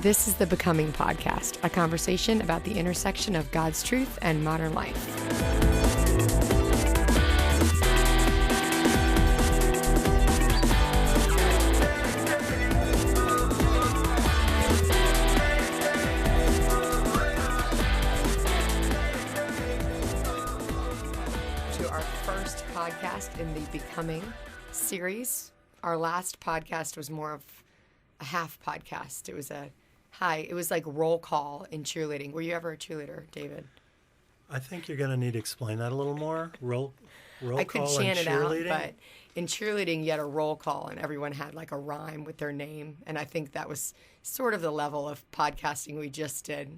This is the Becoming Podcast, a conversation about the intersection of God's truth and modern life. To our first podcast in the Becoming series. Our last podcast was more of a half podcast. It was like roll call in cheerleading. Were you ever a cheerleader, David? I think you're going to need to explain that a little more. Roll I could call chant and it out, cheerleading? but in cheerleading, you had a roll call, and everyone had like a rhyme with their name. And I think that was sort of the level of podcasting we just did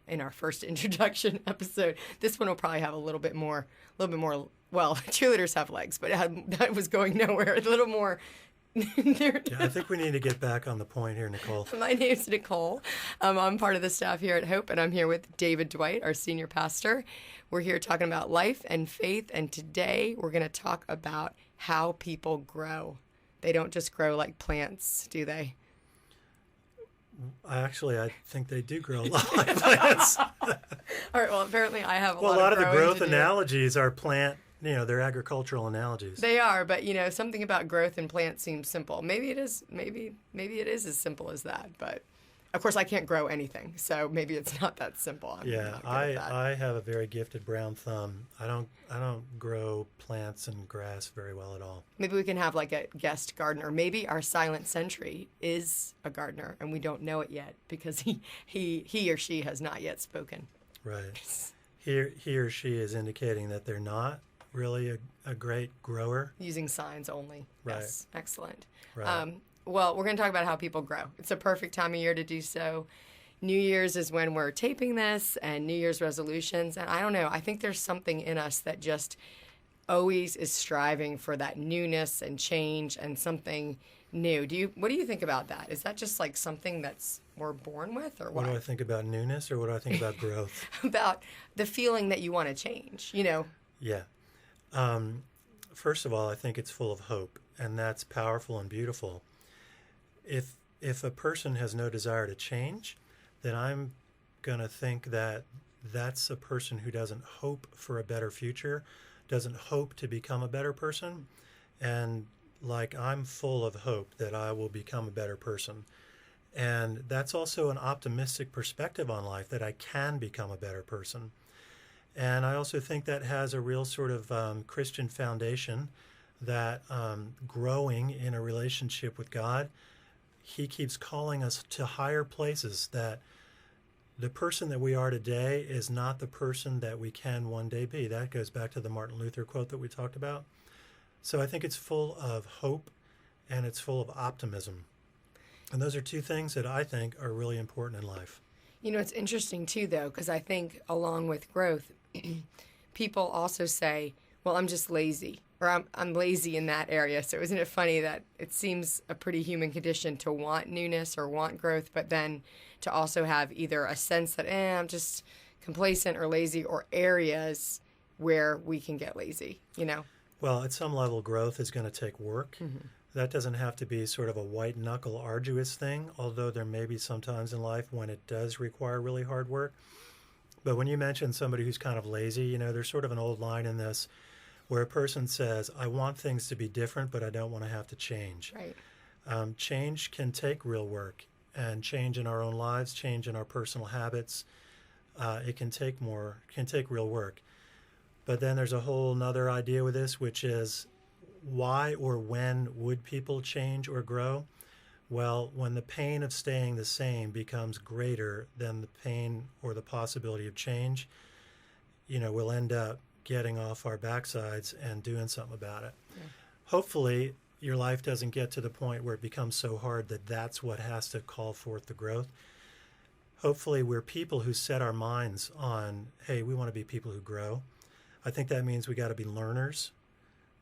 in our first introduction episode. This one will probably have a little bit more. Well, cheerleaders have legs, but that was going nowhere. A little more. Yeah, I think we need to get back on the point here, Nicole. My name's Nicole. I'm part of the staff here at Hope, and I'm here with David Dwight, our senior pastor. We're here talking about life and faith, and today we're going to talk about how people grow. They don't just grow like plants, do they? I think they do grow a lot like plants. All right, well, apparently I have a Well, a lot of the growing growth to do. analogies are plant, they're agricultural analogies. They are, but something about growth in plants seems simple. Maybe it is. Maybe it is as simple as that. But of course, I can't grow anything, so maybe it's not that simple. I have a very gifted brown thumb. I don't grow plants and grass very well at all. Maybe we can have like a guest gardener. Maybe our silent sentry is a gardener, and we don't know it yet because he or she has not yet spoken. Right. He or she is indicating that they're not really a great grower. Using signs only. Right. Yes. Excellent. Right. Well, we're going to talk about how people grow. It's a perfect time of year to do so. New Year's is when we're taping this, and New Year's resolutions. And I don't know, I think there's something in us that just always is striving for that newness and change and something new. What do you think about that? Is that just like something that's we're born with, or what? What do I think about newness, or what do I think about growth? About the feeling that you want to change, Yeah. First of all, I think it's full of hope, and that's powerful and beautiful. If a person has no desire to change, then I'm going to think that that's a person who doesn't hope for a better future, doesn't hope to become a better person. And like I'm full of hope that I will become a better person. And that's also an optimistic perspective on life, that I can become a better person. And I also think that has a real sort of Christian foundation, that growing in a relationship with God, He keeps calling us to higher places, that the person that we are today is not the person that we can one day be. That goes back to the Martin Luther quote that we talked about. So I think it's full of hope and it's full of optimism. And those are two things that I think are really important in life. It's interesting too, though, because I think along with growth, people also say, well, I'm just lazy, or I'm lazy in that area. So isn't it funny that it seems a pretty human condition to want newness or want growth, but then to also have either a sense that, I'm just complacent or lazy, or areas where we can get lazy, Well, at some level, growth is going to take work. Mm-hmm. That doesn't have to be sort of a white-knuckle, arduous thing, although there may be some times in life when it does require really hard work. But when you mention somebody who's kind of lazy, there's sort of an old line in this where a person says, I want things to be different, but I don't want to have to change. Right. Change can take real work, and change in our own lives, change in our personal habits. It can take real work. But then there's a whole nother idea with this, which is why or when would people change or grow? Well, when the pain of staying the same becomes greater than the pain or the possibility of change, we'll end up getting off our backsides and doing something about it. Yeah. Hopefully, your life doesn't get to the point where it becomes so hard that that's what has to call forth the growth. Hopefully, we're people who set our minds on, hey, we want to be people who grow. I think that means we got to be learners,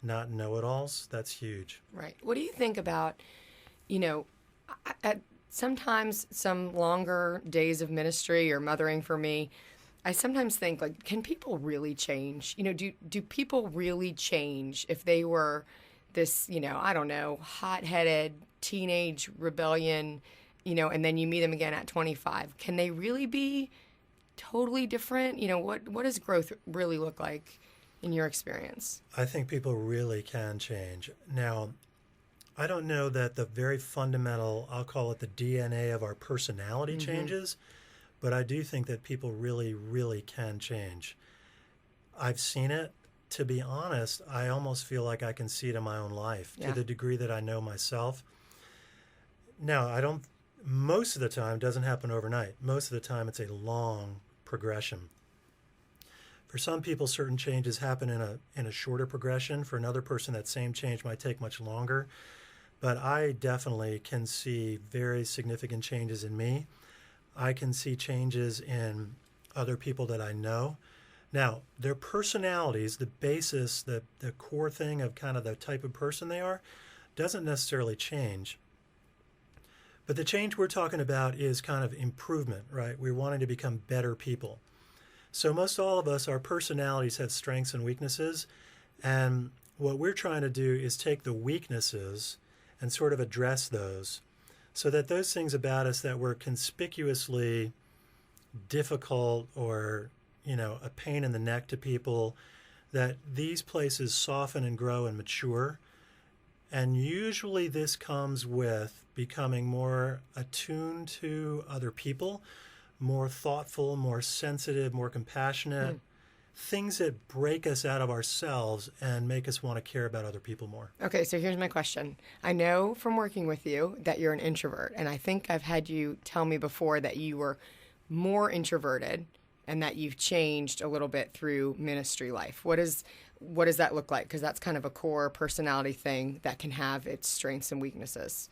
not know-it-alls. That's huge. Right. What do you think about, at sometimes some longer days of ministry or mothering for me, I sometimes think, like, can people really change? Do people really change if they were this, hot-headed teenage rebellion, and then you meet them again at 25, can they really be totally different? What does growth really look like in your experience? I think people really can change. Now, I don't know that the very fundamental, I'll call it the DNA of our personality changes, but I do think that people really, really can change. I've seen it. To be honest, I almost feel like I can see it in my own life to the degree that I know myself. Now, most of the time, it doesn't happen overnight. Most of the time, it's a long progression. For some people, certain changes happen in a shorter progression. For another person, that same change might take much longer. But I definitely can see very significant changes in me. I can see changes in other people that I know. Now, their personalities, the basis, the core thing of kind of the type of person they are, doesn't necessarily change. But the change we're talking about is kind of improvement, right? We're wanting to become better people. So most all of us, our personalities have strengths and weaknesses. And what we're trying to do is take the weaknesses and sort of address those so that those things about us that were conspicuously difficult or a pain in the neck to people, that these places soften and grow and mature. And usually this comes with becoming more attuned to other people, more thoughtful, more sensitive, more compassionate, things that break us out of ourselves and make us want to care about other people more. Okay, so here's my question. I know from working with you that you're an introvert, and I think I've had you tell me before that you were more introverted and that you've changed a little bit through ministry life. What does that look like? Because that's kind of a core personality thing that can have its strengths and weaknesses.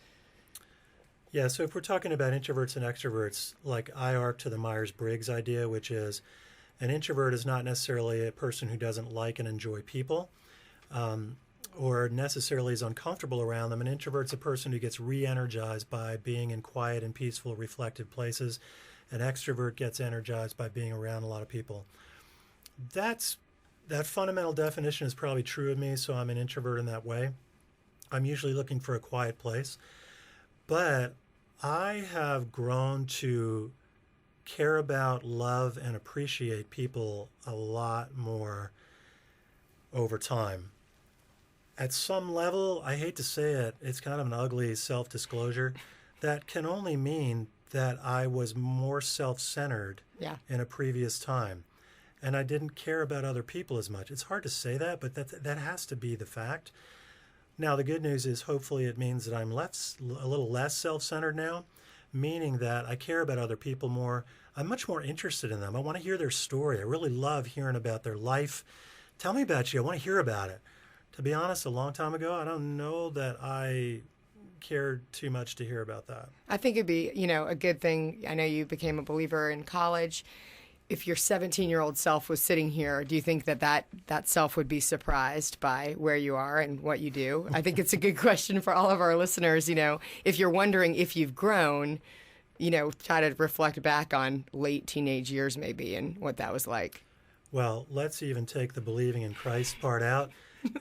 Yeah, so if we're talking about introverts and extroverts, like I arc to the Myers-Briggs idea, which is an introvert is not necessarily a person who doesn't like and enjoy people or necessarily is uncomfortable around them. An introvert's a person who gets re-energized by being in quiet and peaceful, reflective places. An extrovert gets energized by being around a lot of people. That fundamental definition is probably true of me, so I'm an introvert in that way. I'm usually looking for a quiet place. But I have grown to care about, love, and appreciate people a lot more over time. At some level, I hate to say it, it's kind of an ugly self-disclosure. That can only mean that I was more self-centered in a previous time. And I didn't care about other people as much. It's hard to say that, but that has to be the fact. Now, the good news is hopefully it means that I'm a little less self-centered now, meaning that I care about other people more. I'm much more interested in them. I want to hear their story. I really love hearing about their life. Tell me about you. I want to hear about it. To be honest, a long time ago, I don't know that I cared too much to hear about that. I think it'd be, a good thing. I know you became a believer in college. If your 17-year-old self was sitting here, do you think that self would be surprised by where you are and what you do? I think it's a good question for all of our listeners. If you're wondering if you've grown, try to reflect back on late teenage years maybe and what that was like. Well, let's even take the believing in Christ part out.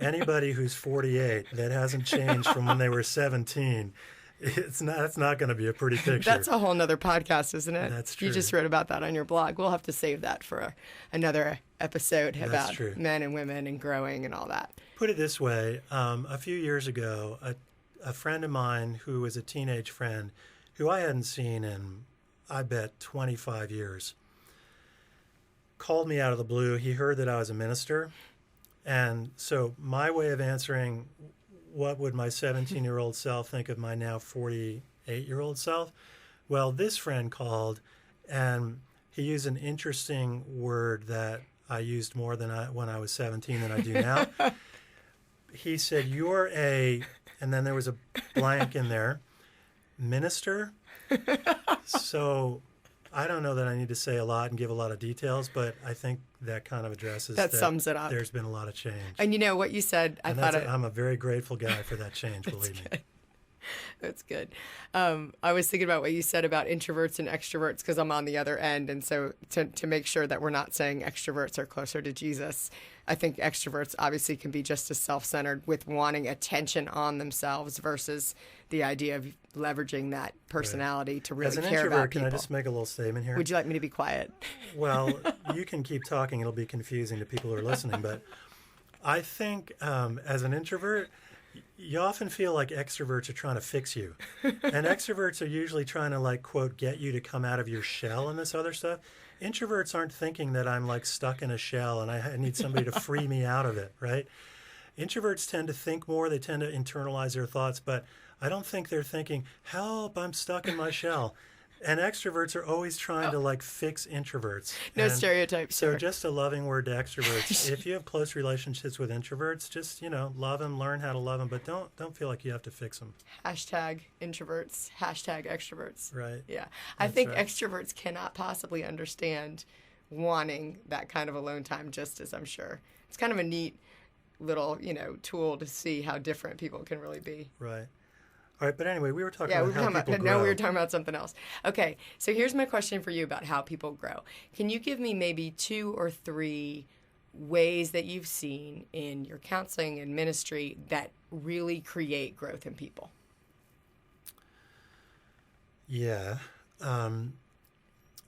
Anybody who's 48 that hasn't changed from when they were 17, it's not going to be a pretty picture. That's a whole nother podcast, isn't it? That's true. You just wrote about that on your blog. We'll have to save that for another episode about men and women and growing and all that. Put it this way. A few years ago, a friend of mine who was a teenage friend who I hadn't seen in, I bet, 25 years, called me out of the blue. He heard that I was a minister. And so my way of answering what would my 17-year-old self think of my now 48-year-old self? Well, this friend called, and he used an interesting word that I used more when I was 17 than I do now. He said, "You're a," and then there was a blank in there, "minister." So I don't know that I need to say a lot and give a lot of details, but I think that kind of addresses that sums it up. There's been a lot of change. And what you said, I'm a very grateful guy for that change, believe me. That's good. I was thinking about what you said about introverts and extroverts because I'm on the other end. And so to make sure that we're not saying extroverts are closer to Jesus, I think extroverts obviously can be just as self-centered with wanting attention on themselves versus the idea of leveraging that personality to really As an care introvert, about people. can I just make a little statement here? Would you like me to be quiet? Well, you can keep talking. It'll be confusing to people who are listening. But I think as an introvert, you often feel like extroverts are trying to fix you. And extroverts are usually trying to, like, quote, get you to come out of your shell and this other stuff. Introverts aren't thinking that I'm, like, stuck in a shell and I need somebody to free me out of it, right? Introverts tend to think more. They tend to internalize their thoughts. But I don't think they're thinking, help, I'm stuck in my shell. And extroverts are always trying to, like, fix introverts. No And stereotypes. so Sir. just a loving word to extroverts. If you have close relationships with introverts, just, love them, learn how to love them, but don't feel like you have to fix them. Hashtag introverts, hashtag extroverts. Right. Yeah. I That's think right. extroverts cannot possibly understand wanting that kind of alone time just as I'm sure. It's kind of a neat little, tool to see how different people can really be. Right. All right, but anyway, we were talking Yeah, about we were how talking people about, grow. no, we were talking about something else. Okay, so here's my question for you about how people grow. Can you give me maybe 2 or 3 ways that you've seen in your counseling and ministry that really create growth in people? Yeah. The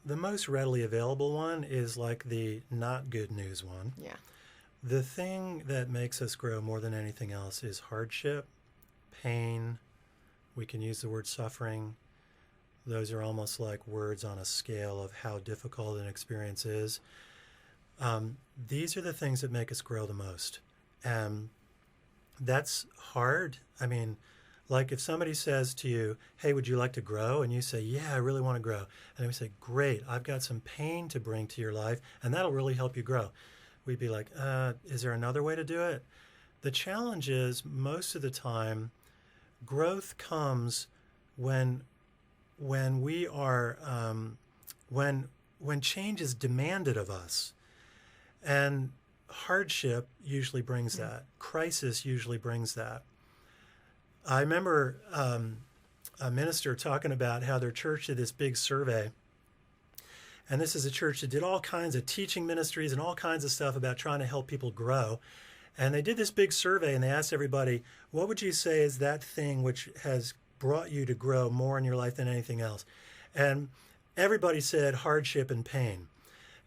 most readily available one is like the not good news one. Yeah. The thing that makes us grow more than anything else is hardship, pain. We can use the word suffering. Those are almost like words on a scale of how difficult an experience is. These are the things that make us grow the most. And that's hard. I mean, like if somebody says to you, hey, would you like to grow? And you say, yeah, I really want to grow. And we say, great, I've got some pain to bring to your life, and that'll really help you grow. We'd be like, is there another way to do it? The challenge is most of the time, growth comes when we are when change is demanded of us, and hardship usually brings that. Crisis usually brings that. I remember a minister talking about how their church did this big survey, and this is a church that did all kinds of teaching ministries and all kinds of stuff about trying to help people grow. And they did this big survey, and they asked everybody, what would you say is that thing which has brought you to grow more in your life than anything else? And everybody said hardship and pain.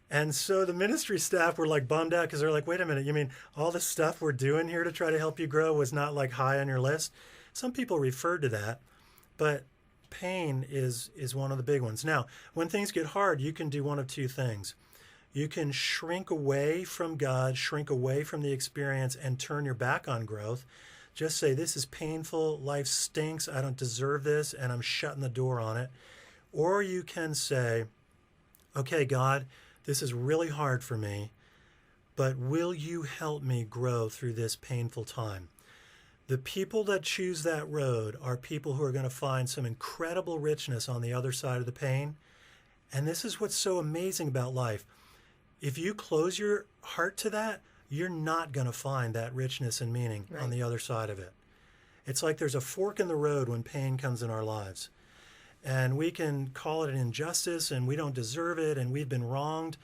And so the ministry staff were like bummed out because they're like, wait a minute, you mean all the stuff we're doing here to try to help you grow was not like high on your list? Some people referred to that, but pain is one of the big ones. Now, when things get hard, you can do one of 2 things. You can shrink away from God, shrink away from the experience, and turn your back on growth. Just say, this is painful, life stinks, I don't deserve this, and I'm shutting the door on it. Or you can say, okay, God, this is really hard for me, but will you help me grow through this painful time? The people that choose that road are people who are going to find some incredible richness on the other side of the pain. And this is what's so amazing about life. If you close your heart to that, you're not going to find that richness and meaning on the other side of it. It's like there's a fork in the road when pain comes in our lives. And we can call it an injustice, and we don't deserve it, and we've been wronged.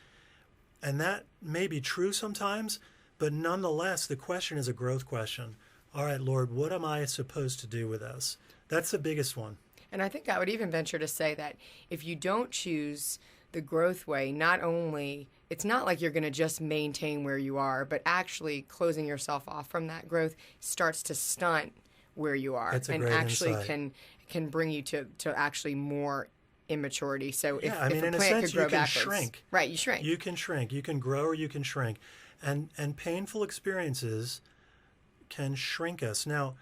And that may be true sometimes, but nonetheless, the question is a growth question. All right, Lord, what am I supposed to do with this? That's the biggest one. And I think I would even venture to say that if you don't choose the growth way, not only, it's not like you're going to just maintain where you are, but actually closing yourself off from that growth starts to stunt where you are. That's a and great actually insight. can bring you to actually more immaturity. So if in a a plant sense, could grow you can backwards, shrink. Right, you shrink. You can shrink. You can grow or you can shrink. And painful experiences can shrink us. Now,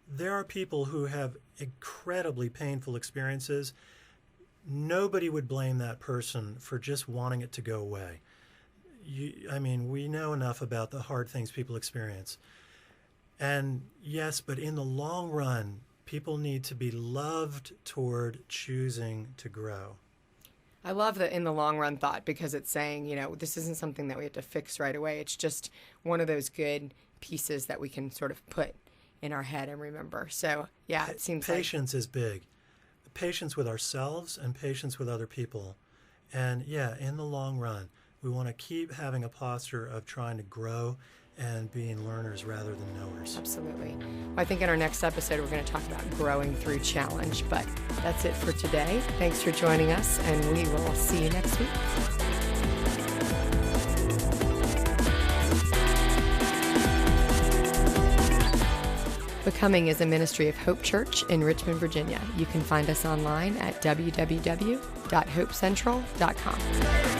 there are people who have incredibly painful experiences. Nobody would blame that person for just wanting it to go away. We know enough about the hard things people experience. And yes, but in the long run, people need to be loved toward choosing to grow. I love the in the long run thought because it's saying, this isn't something that we have to fix right away. It's just one of those good pieces that we can sort of put in our head and remember. So, yeah, it seems patience is big. Patience with ourselves and patience with other people. And yeah, in the long run, we want to keep having a posture of trying to grow and being learners rather than knowers. Absolutely. Well, I think in our next episode, we're going to talk about growing through challenge. But that's it for today. Thanks for joining us, and we will see you next week. Becoming is a ministry of Hope Church in Richmond, Virginia. You can find us online at www.hopecentral.com.